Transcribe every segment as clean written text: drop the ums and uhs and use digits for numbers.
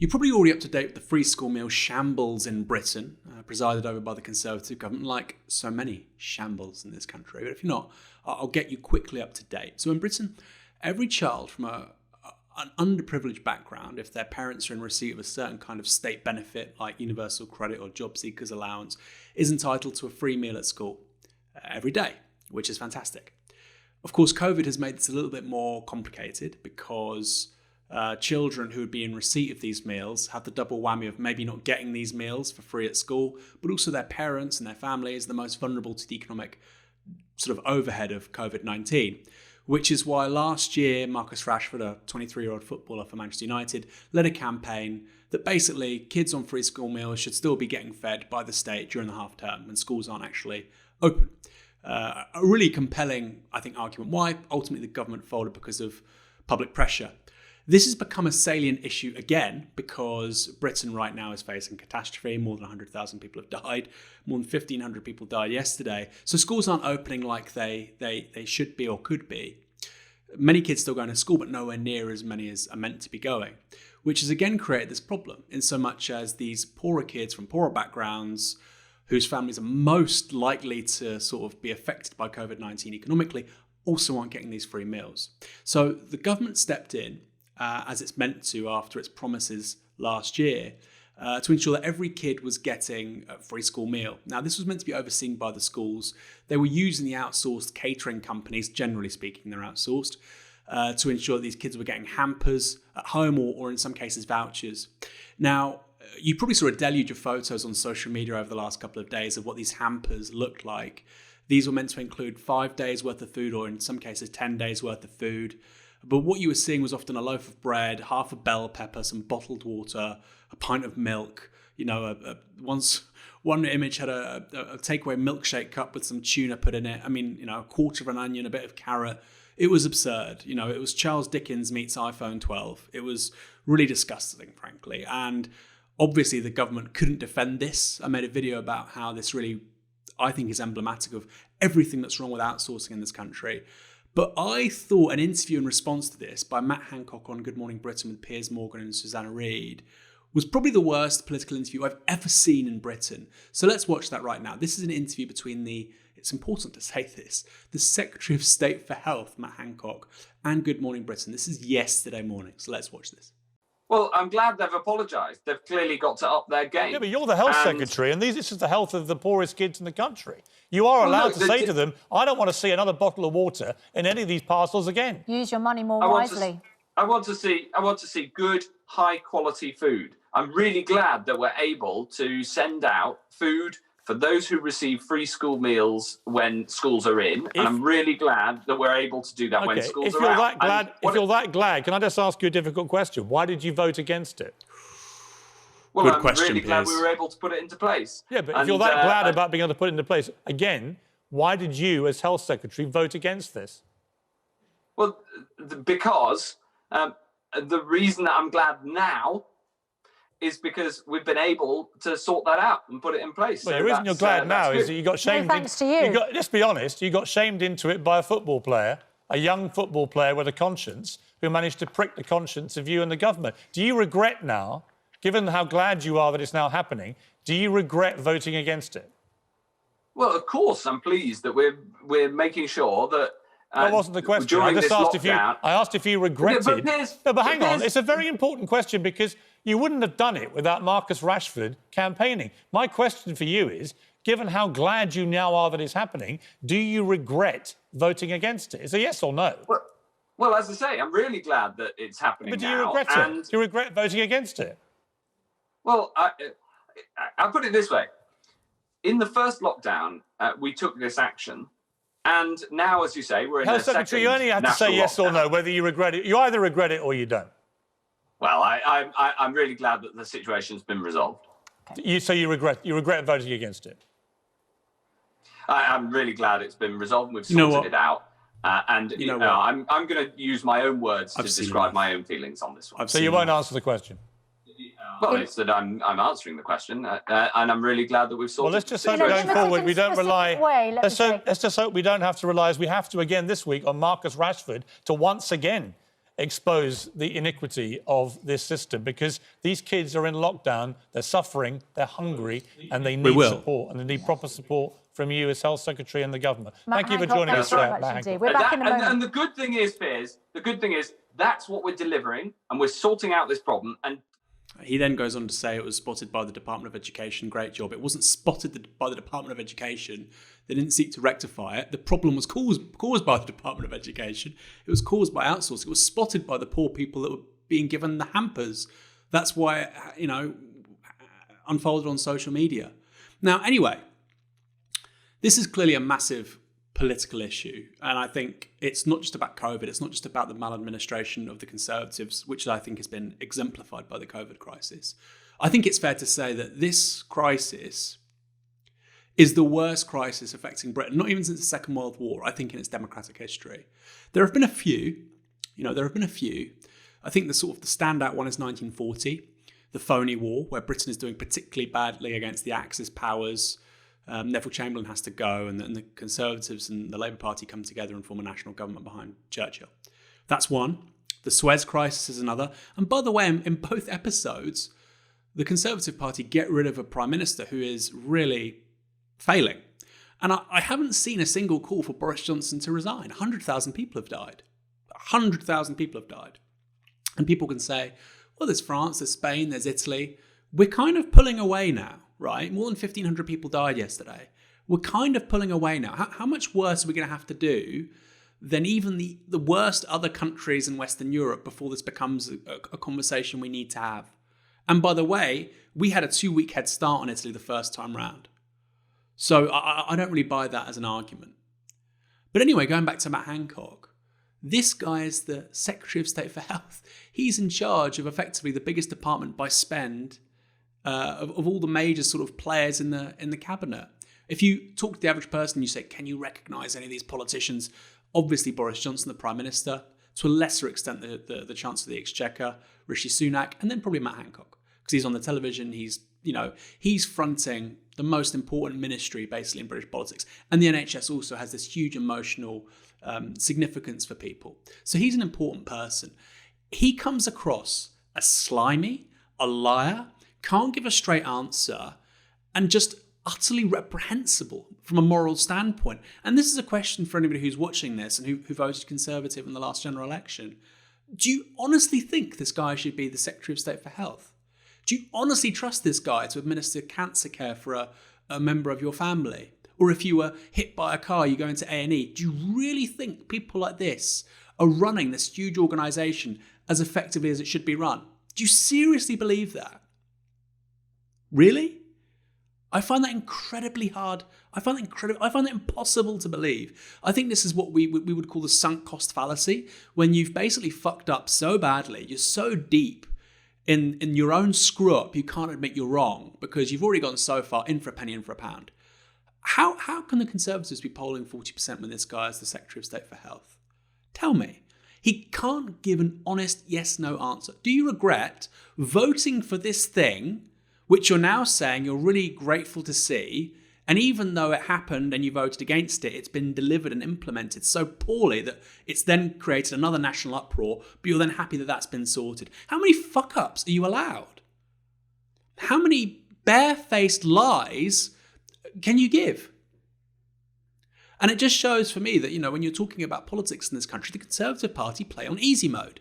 You're probably already up to date with the free school meal shambles in Britain, presided over by the Conservative government, like so many shambles in this country. But if you're not, I'll get you quickly up to date. So in Britain, every child from an underprivileged background, if their parents are in receipt of a certain kind of state benefit like universal credit or job seekers allowance, is entitled to a free meal at school every day, which is fantastic. Of course, COVID has made this a little bit more complicated because children who would be in receipt of these meals have the double whammy of maybe not getting these meals for free at school, but also their parents and their families are the most vulnerable to the economic sort of overhead of COVID-19, which is why last year Marcus Rashford, a 23-year-old footballer for Manchester United, led a campaign that basically kids on free school meals should still be getting fed by the state during the half term when schools aren't actually open. A really compelling, I think, argument why ultimately the government folded because of public pressure. This has become a salient issue again because Britain right now is facing catastrophe. More than 100,000 people have died. More than 1,500 people died yesterday. So schools aren't opening like they should be or could be. Many kids still going to school, but nowhere near as many as are meant to be going, which has again created this problem in so much as these poorer kids from poorer backgrounds whose families are most likely to sort of be affected by COVID-19 economically also aren't getting these free meals. So the government stepped in as it's meant to after its promises last year, to ensure that every kid was getting a free school meal. Now, this was meant to be overseen by the schools. They were using the outsourced catering companies, generally speaking, they're outsourced, to ensure that these kids were getting hampers at home or in some cases vouchers. Now, you probably saw a deluge of photos on social media over the last couple of days of what these hampers looked like. These were meant to include 5 days worth of food or in some cases 10 days worth of food. But what you were seeing was often a loaf of bread, half a bell pepper, some bottled water, a pint of milk. You know, one image had a takeaway milkshake cup with some tuna put in it. I mean, you know, a quarter of an onion, a bit of carrot. It was absurd. You know, it was Charles Dickens meets iPhone 12. It was really disgusting, frankly. And obviously the government couldn't defend this. I made a video about how this really, I think, is emblematic of everything that's wrong with outsourcing in this country. But I thought an interview in response to this by Matt Hancock on Good Morning Britain with Piers Morgan and Susanna Reid was probably the worst political interview I've ever seen in Britain. So let's watch that right now. This is an interview between it's important to say this, the Secretary of State for Health, Matt Hancock, and Good Morning Britain. This is yesterday morning. So let's watch this. Well, I'm glad they've apologised. They've clearly got to up their game. Yeah, but you're the health secretary, and this is the health of the poorest kids in the country. You are allowed to say to them, I don't want to see another bottle of water in any of these parcels again. Use your money more wisely. I want to see good, high-quality food. I'm really glad that we're able to send out food for those who receive free school meals when schools are in, and I'm really glad that we're able to do that when schools are out. If you're that glad, can I just ask you a difficult question? Why did you vote against it? Well, I'm really glad we were able to put it into place. Yeah, but if you're that glad about being able to put it into place, again, why did you, as Health Secretary, vote against this? Well, because the reason that I'm glad now is because we've been able to sort that out and put it in place. Well, the reason you're glad now is that you got shamed. No, thanks to you. Let's be honest, you got shamed into it by a football player, a young football player with a conscience, who managed to prick the conscience of you and the government. Do you regret now, given how glad you are that it's now happening, do you regret voting against it? Well, of course, I'm pleased that we're making sure that. That wasn't the question. I just asked if you regretted. But hang on, it's a very important question because you wouldn't have done it without Marcus Rashford campaigning. My question for you is, given how glad you now are that it's happening, do you regret voting against it? It's a yes or no. Well, as I say, I'm really glad that it's happening now. But do you regret it? Do you regret voting against it? Well, I'll put it this way. In the first lockdown, we took this action. And now, as you say, we're in a second. Secretary, you only have to say yes or no, whether you regret it. You either regret it or you don't. Well, I'm really glad that the situation's been resolved. So you regret voting against it? I'm really glad it's been resolved and we've sorted it out. I'm going to use my own words to describe my own feelings on this one. So you won't answer the question? Well, it's that I'm answering the question, and I'm really glad that we've sorted. Well, let's just hope going forward we don't rely. Let's just hope we don't have to rely, as we have to again this week, on Marcus Rashford to once again expose the iniquity of this system, because these kids are in lockdown, they're suffering, they're hungry, and they need support, and they need proper support from you as Health Secretary and the government. Thank you for joining us, Matt Hancock. We're back in a moment. And the good thing is, Piers, that's what we're delivering, and we're sorting out this problem. And he then goes on to say it was spotted by the Department of Education. Great job. It wasn't spotted by the Department of Education. They didn't seek to rectify it. The problem was caused by the Department of Education. It was caused by outsourcing. It was spotted by the poor people that were being given the hampers. That's why, unfolded on social media. Now, anyway, this is clearly a massive political issue. And I think it's not just about COVID. It's not just about the maladministration of the Conservatives, which I think has been exemplified by the COVID crisis. I think it's fair to say that this crisis is the worst crisis affecting Britain, not even since the Second World War, I think, in its democratic history. There have been a few. I think the standout one is 1940, the phony war, where Britain is doing particularly badly against the Axis powers. Neville Chamberlain has to go, and the Conservatives and the Labour Party come together and form a national government behind Churchill. That's one. The Suez Crisis is another. And by the way, in both episodes, the Conservative Party get rid of a Prime Minister who is really failing. And I haven't seen a single call for Boris Johnson to resign. 100,000 people have died. 100,000 people have died. And people can say, well, there's France, there's Spain, there's Italy. We're kind of pulling away now. Right? More than 1,500 people died yesterday. We're kind of pulling away now. How much worse are we going to have to do than even the worst other countries in Western Europe before this becomes a conversation we need to have? And by the way, we had a 2-week head start on Italy the first time round. So I don't really buy that as an argument. But anyway, going back to Matt Hancock, this guy is the Secretary of State for Health. He's in charge of effectively the biggest department by spend of all the major sort of players in the cabinet. If you talk to the average person, you say, can you recognise any of these politicians? Obviously Boris Johnson, the Prime Minister, to a lesser extent the Chancellor of the Exchequer, Rishi Sunak, and then probably Matt Hancock, because he's on the television, he's fronting the most important ministry basically in British politics. And the NHS also has this huge emotional significance for people. So he's an important person. He comes across as slimy, a liar, can't give a straight answer, and just utterly reprehensible from a moral standpoint. And this is a question for anybody who's watching this and who voted Conservative in the last general election. Do you honestly think this guy should be the Secretary of State for Health? Do you honestly trust this guy to administer cancer care for a member of your family? Or if you were hit by a car, you go into A&E. Do you really think people like this are running this huge organisation as effectively as it should be run? Do you seriously believe that? Really? I find that incredibly hard. I find that impossible to believe. I think this is what we would call the sunk cost fallacy, when you've basically fucked up so badly, you're so deep in your own screw up, you can't admit you're wrong because you've already gone so far, in for a penny, in for a pound. How can the Conservatives be polling 40% when this guy is the Secretary of State for Health? Tell me. He can't give an honest yes-no answer. Do you regret voting for this thing, which you're now saying you're really grateful to see, and even though it happened and you voted against it, it's been delivered and implemented so poorly that it's then created another national uproar, but you're then happy that that's been sorted? How many fuck-ups are you allowed? How many barefaced lies can you give? And it just shows for me that, when you're talking about politics in this country, the Conservative Party play on easy mode.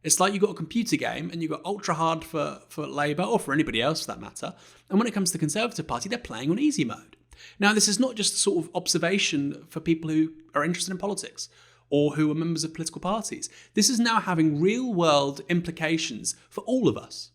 It's like you've got a computer game and you've got ultra hard for Labour or for anybody else for that matter. And when it comes to the Conservative Party, they're playing on easy mode. Now, this is not just a sort of observation for people who are interested in politics or who are members of political parties. This is now having real world implications for all of us.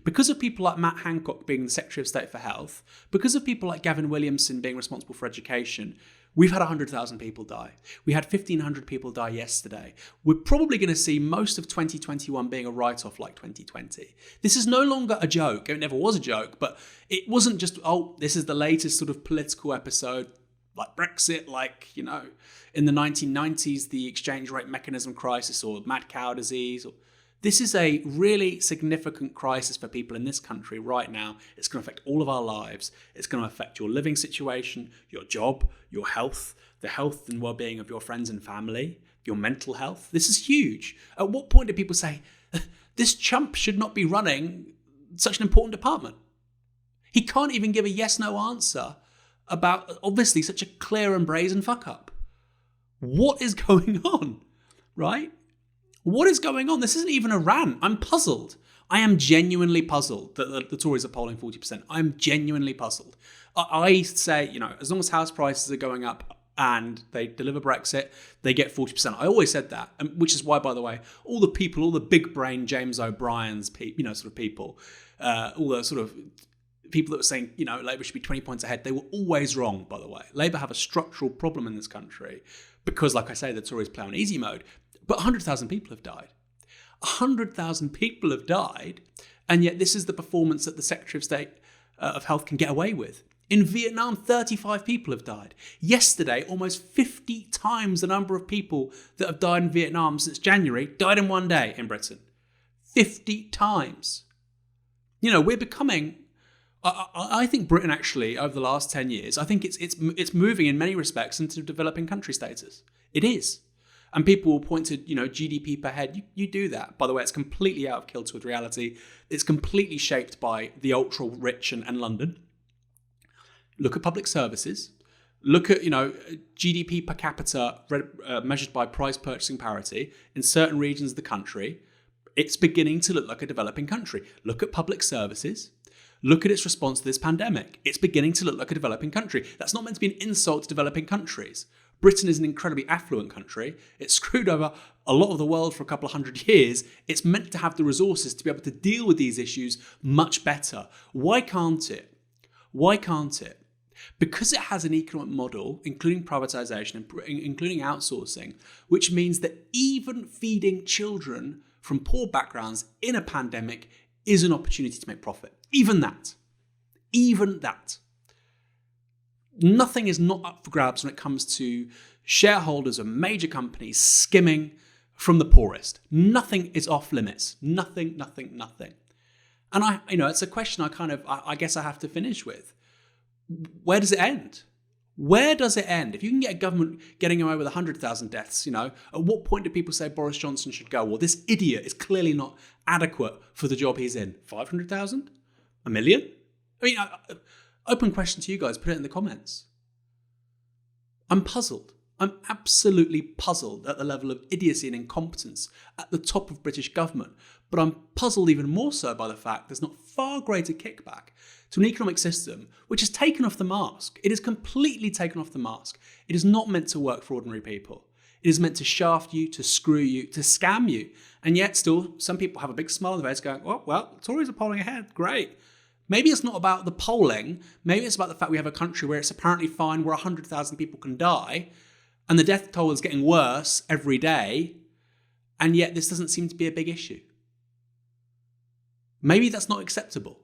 Because of people like Matt Hancock being the Secretary of State for Health, because of people like Gavin Williamson being responsible for education, we've had 100,000 people die. We had 1,500 people die yesterday. We're probably going to see most of 2021 being a write-off like 2020. This is no longer a joke. It never was a joke, but it wasn't just, this is the latest sort of political episode, like Brexit, like, in the 1990s, the exchange rate mechanism crisis or mad cow disease. This is a really significant crisis for people in this country right now. It's going to affect all of our lives. It's going to affect your living situation, your job, your health, the health and well-being of your friends and family. your mental health. This is huge. At what point do people say, this chump should not be running such an important department? He can't even give a yes-no answer about, obviously, such a clear and brazen fuck-up. What is going on, right? What is going on? This isn't even a rant. I'm puzzled. I am genuinely puzzled that the Tories are polling 40%. I'm genuinely puzzled. I say, as long as house prices are going up and they deliver Brexit, they get 40%. I always said that, which is why, by the way, all the big brain James O'Brien's, sort of people, all the sort of people that were saying, Labour should be 20 points ahead, they were always wrong, by the way. Labour have a structural problem in this country because, like I say, the Tories play on easy mode. But 100,000 people have died. 100,000 people have died, and yet this is the performance that the Secretary of State of Health can get away with. In Vietnam, 35 people have died. Yesterday, almost 50 times the number of people that have died in Vietnam since January died in one day in Britain. 50 times. We're becoming... I think Britain actually, over the last 10 years, I think it's moving in many respects into developing country status. It is. And people will point to, GDP per head. You do that. By the way, it's completely out of kilter with reality. It's completely shaped by the ultra-rich and London. Look at public services. Look at, GDP per capita measured by price purchasing parity in certain regions of the country. It's beginning to look like a developing country. Look at public services. Look at its response to this pandemic. It's beginning to look like a developing country. That's not meant to be an insult to developing countries. Britain is an incredibly affluent country. It's screwed over a lot of the world for a couple of hundred years. It's meant to have the resources to be able to deal with these issues much better. Why can't it? Why can't it? Because it has an economic model, including privatisation, including outsourcing, which means that even feeding children from poor backgrounds in a pandemic is an opportunity to make profit. Even that. Nothing is not up for grabs when it comes to shareholders of major companies skimming from the poorest. Nothing is off limits. Nothing. And it's a question I guess I have to finish with. Where does it end? Where does it end? If you can get a government getting away with 100,000 deaths, at what point do people say Boris Johnson should go? Well, this idiot is clearly not adequate for the job he's in. 500,000? 1 million? Open question to you guys. Put it in the comments. I'm puzzled. I'm absolutely puzzled at the level of idiocy and incompetence at the top of British government. But I'm puzzled even more so by the fact there's not far greater kickback to an economic system which has taken off the mask. It is completely taken off the mask. It is not meant to work for ordinary people. It is meant to shaft you, to screw you, to scam you. And yet still, some people have a big smile on their face going, oh, well, Tories are polling ahead. Great. Maybe it's not about the polling. Maybe it's about the fact we have a country where it's apparently fine, where 100,000 people can die, and the death toll is getting worse every day, and yet this doesn't seem to be a big issue. Maybe that's not acceptable.